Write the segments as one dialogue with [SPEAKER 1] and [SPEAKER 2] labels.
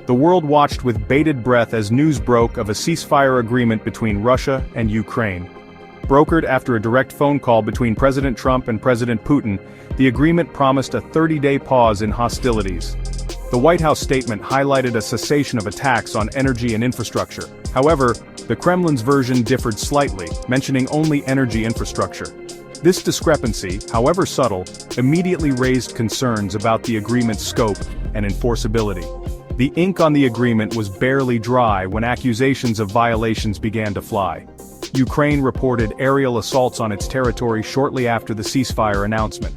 [SPEAKER 1] The world watched with bated breath as news broke of a ceasefire agreement between Russia and Ukraine. Brokered after a direct phone call between President Trump and President Putin, the agreement promised a 30-day pause in hostilities. The White House statement highlighted a cessation of attacks on energy and infrastructure. However, the Kremlin's version differed slightly, mentioning only energy infrastructure. This discrepancy, however subtle, immediately raised concerns about the agreement's scope and enforceability. The ink on the agreement was barely dry when accusations of violations began to fly. Ukraine reported aerial assaults on its territory shortly after the ceasefire announcement.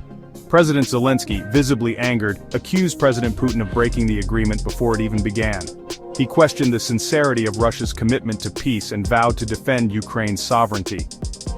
[SPEAKER 1] President Zelensky, visibly angered, accused President Putin of breaking the agreement before it even began. He questioned the sincerity of Russia's commitment to peace and vowed to defend Ukraine's sovereignty.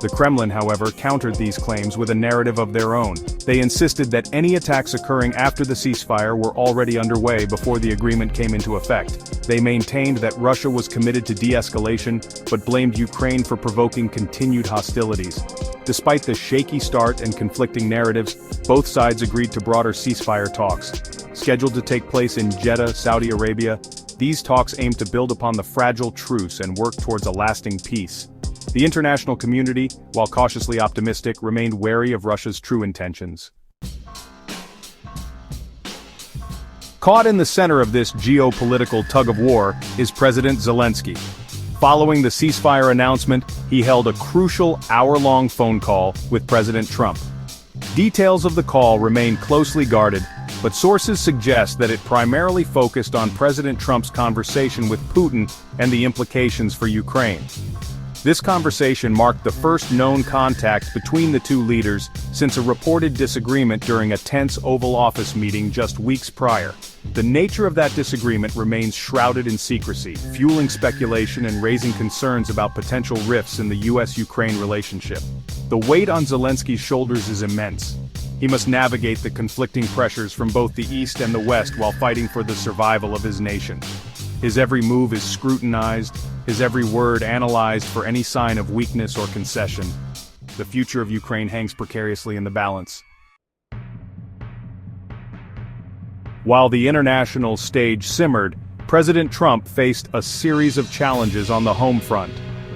[SPEAKER 1] The Kremlin, however, countered these claims with a narrative of their own. They insisted that any attacks occurring after the ceasefire were already underway before the agreement came into effect. They maintained that Russia was committed to de-escalation, but blamed Ukraine for provoking continued hostilities. Despite the shaky start and conflicting narratives, both sides agreed to broader ceasefire talks. Scheduled to take place in Jeddah, Saudi Arabia, these talks aim to build upon the fragile truce and work towards a lasting peace. The international community, while cautiously optimistic, remained wary of Russia's true intentions. Caught in the center of this geopolitical tug-of-war is President Zelensky. Following the ceasefire announcement, he held a crucial hour-long phone call with President Trump. Details of the call remain closely guarded, but sources suggest that it primarily focused on President Trump's conversation with Putin and the implications for Ukraine. This conversation marked the first known contact between the two leaders since a reported disagreement during a tense Oval Office meeting just weeks prior. The nature of that disagreement remains shrouded in secrecy, fueling speculation and raising concerns about potential rifts in the US-Ukraine relationship. The weight on Zelensky's shoulders is immense. He must navigate the conflicting pressures from both the East and the West while fighting for the survival of his nation. His every move is scrutinized, his every word analyzed for any sign of weakness or concession. The future of Ukraine hangs precariously in the balance. While the international stage simmered, President Trump faced a series of challenges on the home front.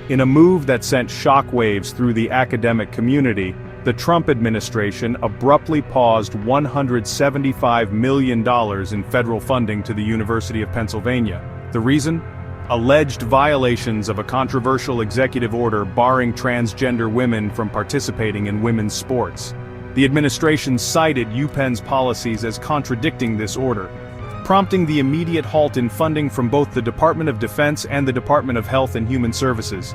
[SPEAKER 1] In a move that sent shockwaves through the academic community, the Trump administration abruptly paused $175 million in federal funding to the University of Pennsylvania. The reason? Alleged violations of a controversial executive order barring transgender women from participating in women's sports. The administration cited UPenn's policies as contradicting this order, prompting the immediate halt in funding from both the Department of Defense and the Department of Health and Human Services.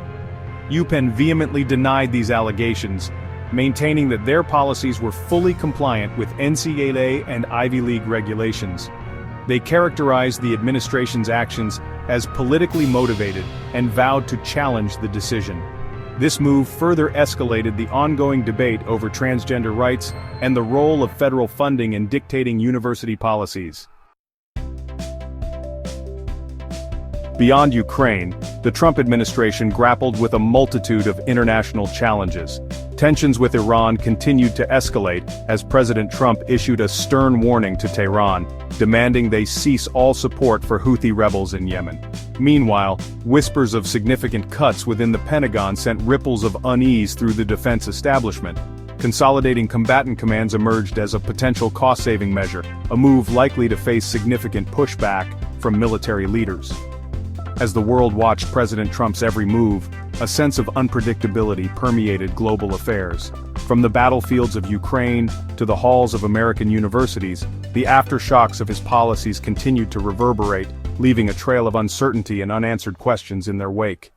[SPEAKER 1] UPenn vehemently denied these allegations, maintaining that their policies were fully compliant with NCAA and Ivy League regulations. They characterized the administration's actions as politically motivated and vowed to challenge the decision. This move further escalated the ongoing debate over transgender rights and the role of federal funding in dictating university policies. Beyond Ukraine, the Trump administration grappled with a multitude of international challenges. Tensions with Iran continued to escalate as President Trump issued a stern warning to Tehran, demanding they cease all support for Houthi rebels in Yemen. Meanwhile, whispers of significant cuts within the Pentagon sent ripples of unease through the defense establishment. Consolidating combatant commands emerged as a potential cost-saving measure, a move likely to face significant pushback from military leaders. As the world watched President Trump's every move, a sense of unpredictability permeated global affairs. From the battlefields of Ukraine to the halls of American universities, the aftershocks of his policies continued to reverberate, leaving a trail of uncertainty and unanswered questions in their wake.